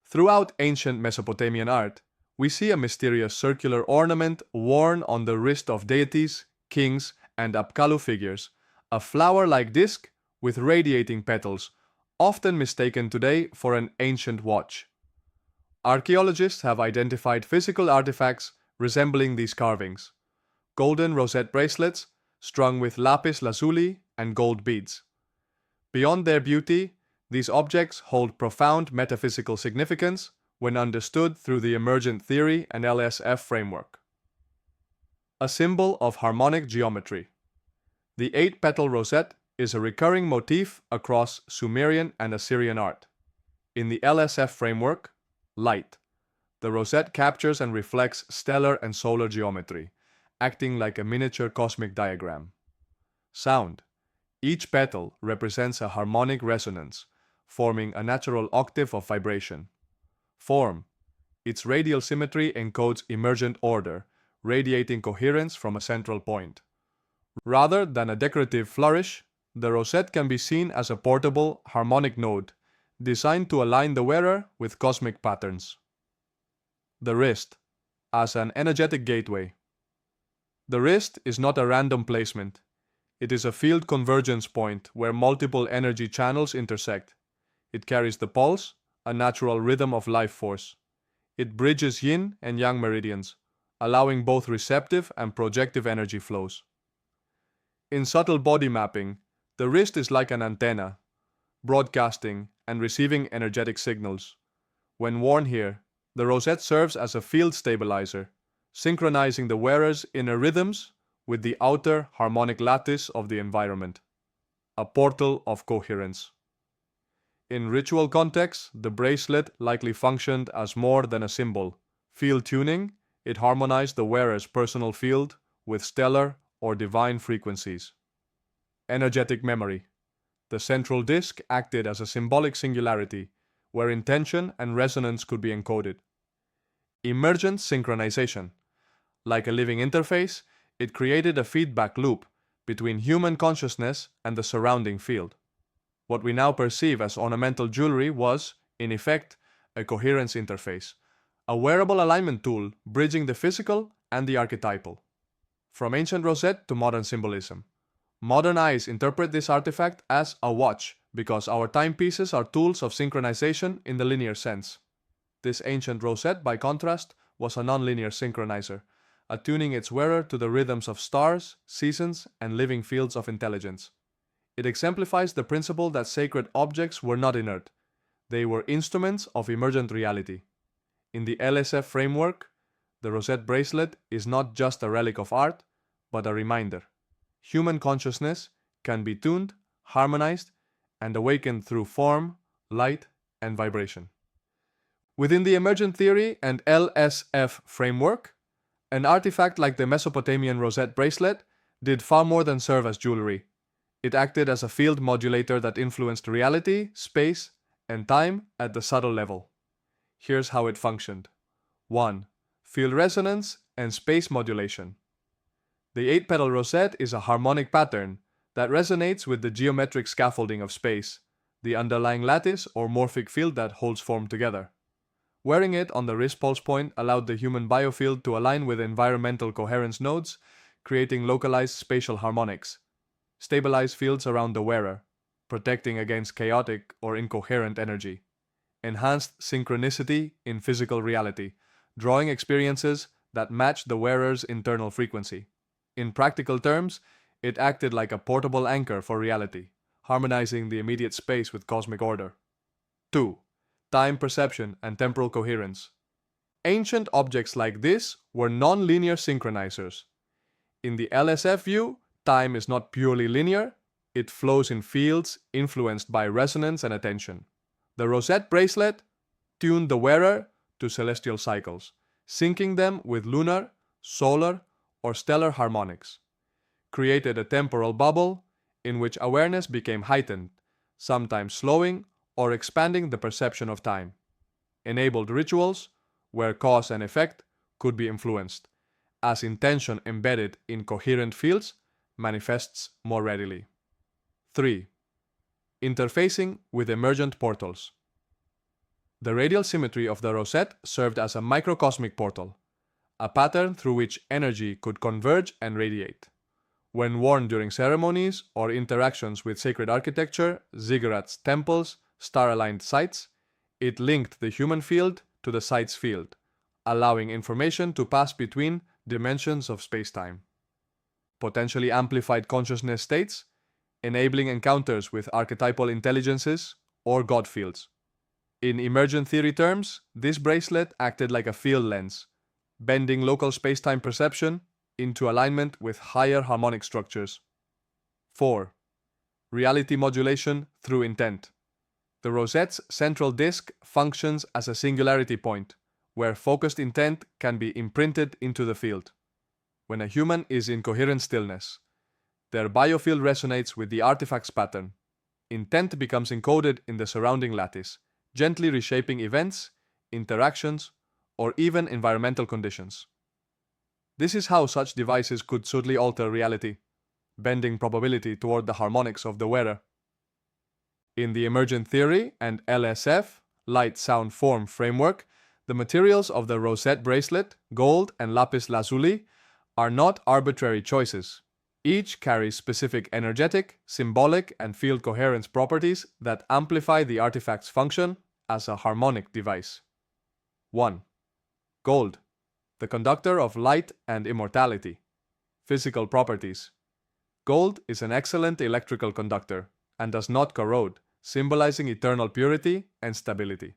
Throughout ancient Mesopotamian art, we see a mysterious circular ornament worn on the wrist of deities, kings, and Apkallu figures, a flower-like disc with radiating petals, often mistaken today for an ancient watch. Archaeologists have identified physical artifacts resembling these carvings: golden rosette bracelets strung with lapis lazuli and gold beads. Beyond their beauty, these objects hold profound metaphysical significance when understood through the emergent theory and LSF framework. A symbol of harmonic geometry. The 8-petal rosette is a recurring motif across Sumerian and Assyrian art. In the LSF framework, light, the rosette captures and reflects stellar and solar geometry, acting like a miniature cosmic diagram. Sound. Each petal represents a harmonic resonance, forming a natural octave of vibration. Form. Its radial symmetry encodes emergent order, radiating coherence from a central point. Rather than a decorative flourish, the rosette can be seen as a portable, harmonic node, designed to align the wearer with cosmic patterns. The wrist, as an energetic gateway. The wrist is not a random placement. It is a field convergence point where multiple energy channels intersect. It carries the pulse, a natural rhythm of life force. It bridges yin and yang meridians, allowing both receptive and projective energy flows. In subtle body mapping, the wrist is like an antenna, broadcasting and receiving energetic signals. When worn here, the rosette serves as a field stabilizer, synchronizing the wearer's inner rhythms with the outer harmonic lattice of the environment, a portal of coherence. In ritual contexts, the bracelet likely functioned as more than a symbol. Field tuning, it harmonized the wearer's personal field with stellar or divine frequencies. Energetic memory. The central disc acted as a symbolic singularity, where intention and resonance could be encoded. Emergent synchronization. Like a living interface, it created a feedback loop between human consciousness and the surrounding field. What we now perceive as ornamental jewelry was, in effect, a coherence interface, a wearable alignment tool bridging the physical and the archetypal. From ancient rosette to modern symbolism. Modern eyes interpret this artifact as a watch because our timepieces are tools of synchronization in the linear sense. This ancient rosette, by contrast, was a nonlinear synchronizer, attuning its wearer to the rhythms of stars, seasons, and living fields of intelligence. It exemplifies the principle that sacred objects were not inert. They were instruments of emergent reality. In the LSF framework, the rosette bracelet is not just a relic of art, but a reminder. Human consciousness can be tuned, harmonized, and awakened through form, light, and vibration. Within the emergent theory and LSF framework, an artifact like the Mesopotamian rosette bracelet did far more than serve as jewelry. It acted as a field modulator that influenced reality, space, and time at the subtle level. Here's how it functioned. 1. Field resonance and space modulation. The 8-petal rosette is a harmonic pattern that resonates with the geometric scaffolding of space, the underlying lattice or morphic field that holds form together. Wearing it on the wrist pulse point allowed the human biofield to align with environmental coherence nodes, creating localized spatial harmonics. Stabilize fields around the wearer, protecting against chaotic or incoherent energy. Enhanced synchronicity in physical reality, drawing experiences that match the wearer's internal frequency. In practical terms, it acted like a portable anchor for reality, harmonizing the immediate space with cosmic order. 2. Time perception and temporal coherence. Ancient objects like this were non-linear synchronizers. In the LSF view, time is not purely linear, it flows in fields influenced by resonance and attention. The rosette bracelet tuned the wearer to celestial cycles, syncing them with lunar, solar, or stellar harmonics, created a temporal bubble in which awareness became heightened, sometimes slowing or expanding the perception of time. Enabled rituals where cause and effect could be influenced, as intention embedded in coherent fields manifests more readily. 3. Interfacing with emergent portals. The radial symmetry of the rosette served as a microcosmic portal, a pattern through which energy could converge and radiate. When worn during ceremonies or interactions with sacred architecture, ziggurats, temples, star-aligned sites, it linked the human field to the site's field, allowing information to pass between dimensions of space-time. Potentially amplified consciousness states, enabling encounters with archetypal intelligences or God fields. In emergent theory terms, this bracelet acted like a field lens, bending local space-time perception into alignment with higher harmonic structures. 4. Reality modulation through intent. The rosette's central disk functions as a singularity point, where focused intent can be imprinted into the field. When a human is in coherent stillness, their biofield resonates with the artifact's pattern. Intent becomes encoded in the surrounding lattice, gently reshaping events, interactions, or even environmental conditions. This is how such devices could subtly alter reality, bending probability toward the harmonics of the wearer. In the emergent theory and LSF, light sound form framework, the materials of the Rosette bracelet, gold and lapis lazuli, are not arbitrary choices. Each carries specific energetic, symbolic, and field coherence properties that amplify the artifact's function as a harmonic device. 1. Gold, the conductor of light and immortality. Physical properties. Gold is an excellent electrical conductor and does not corrode, symbolizing eternal purity and stability.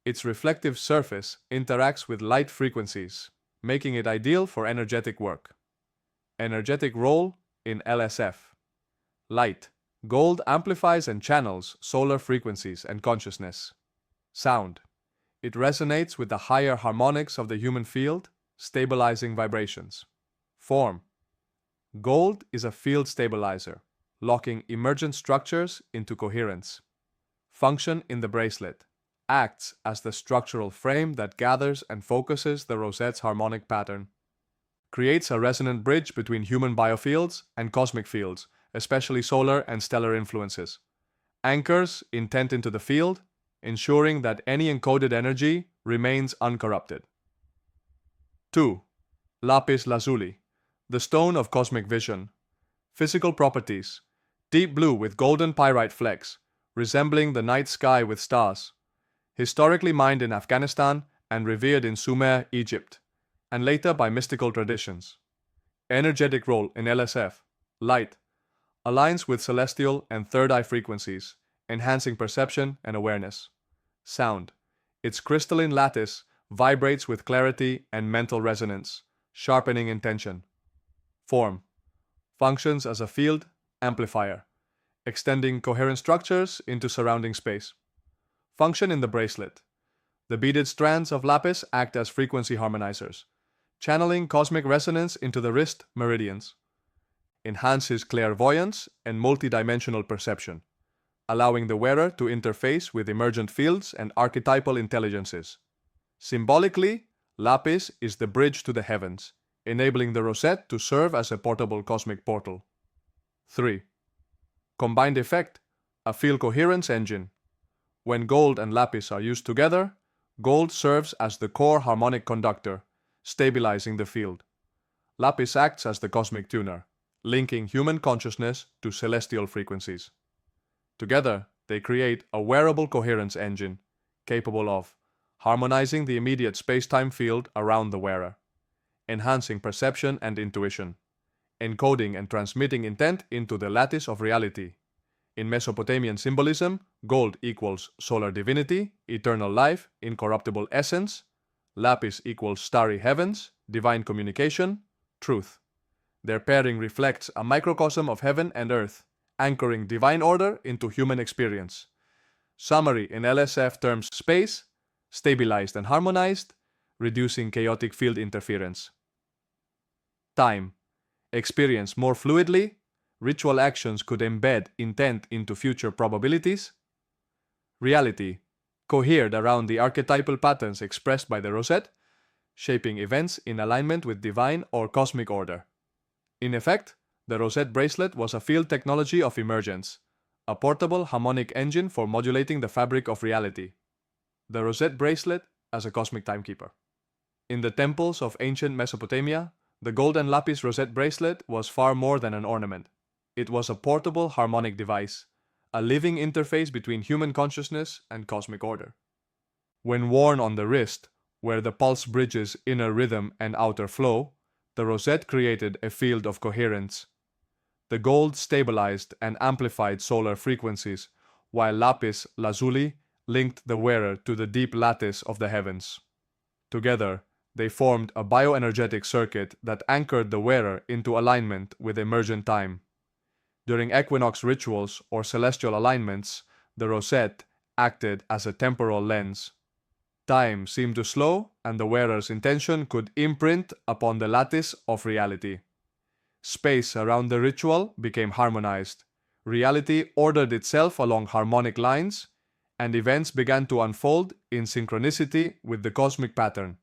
Its reflective surface interacts with light frequencies, making it ideal for energetic work. Energetic role in LSF. Light. Gold amplifies and channels solar frequencies and consciousness. Sound. It resonates with the higher harmonics of the human field, stabilizing vibrations. Form. Gold is a field stabilizer, locking emergent structures into coherence. Function in the bracelet. Acts as the structural frame that gathers and focuses the rosette's harmonic pattern. Creates a resonant bridge between human biofields and cosmic fields, especially solar and stellar influences. Anchors intent into the field, ensuring that any encoded energy remains uncorrupted. 2. Lapis lazuli, the stone of cosmic vision. Physical properties. Deep blue with golden pyrite flecks, resembling the night sky with stars. Historically mined in Afghanistan and revered in Sumer, Egypt, and later by mystical traditions. Energetic role in LSF. Light. Aligns with celestial and third eye frequencies, enhancing perception and awareness. Sound. Its crystalline lattice vibrates with clarity and mental resonance, sharpening intention. Form. Functions as a field amplifier, extending coherent structures into surrounding space. Function in the bracelet. The beaded strands of lapis act as frequency harmonizers, channeling cosmic resonance into the wrist meridians. Enhances clairvoyance and multidimensional perception, allowing the wearer to interface with emergent fields and archetypal intelligences. Symbolically, lapis is the bridge to the heavens, enabling the rosette to serve as a portable cosmic portal. 3. Combined effect, a field coherence engine. When gold and lapis are used together, gold serves as the core harmonic conductor, stabilizing the field. Lapis acts as the cosmic tuner, linking human consciousness to celestial frequencies. Together, they create a wearable coherence engine, capable of harmonizing the immediate space-time field around the wearer, enhancing perception and intuition, encoding and transmitting intent into the lattice of reality. In Mesopotamian symbolism, gold equals solar divinity, eternal life, incorruptible essence. Lapis equals starry heavens, divine communication, truth. Their pairing reflects a microcosm of heaven and earth, anchoring divine order into human experience. Summary in LSF terms: space, stabilized and harmonized, reducing chaotic field interference. Time, experience more fluidly. Ritual actions could embed intent into future probabilities. Reality, cohered around the archetypal patterns expressed by the rosette, shaping events in alignment with divine or cosmic order. In effect, the Rosette bracelet was a field technology of emergence, a portable harmonic engine for modulating the fabric of reality. the Rosette bracelet as a cosmic timekeeper. In the temples of ancient Mesopotamia, the golden lapis rosette bracelet was far more than an ornament. It was a portable harmonic device, a living interface between human consciousness and cosmic order. When worn on the wrist, where the pulse bridges inner rhythm and outer flow, the rosette created a field of coherence. The gold stabilized and amplified solar frequencies, while lapis lazuli linked the wearer to the deep lattice of the heavens. Together, they formed a bioenergetic circuit that anchored the wearer into alignment with emergent time. During equinox rituals or celestial alignments, the rosette acted as a temporal lens. Time seemed to slow, and the wearer's intention could imprint upon the lattice of reality. Space around the ritual became harmonized. Reality ordered itself along harmonic lines, and events began to unfold in synchronicity with the cosmic pattern.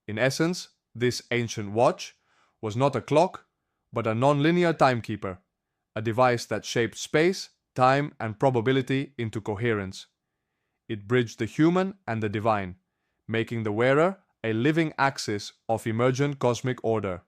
In essence, this ancient watch was not a clock, but a non-linear timekeeper, a device that shaped space, time, and probability into coherence. It bridged the human and the divine, making the wearer a living axis of emergent cosmic order.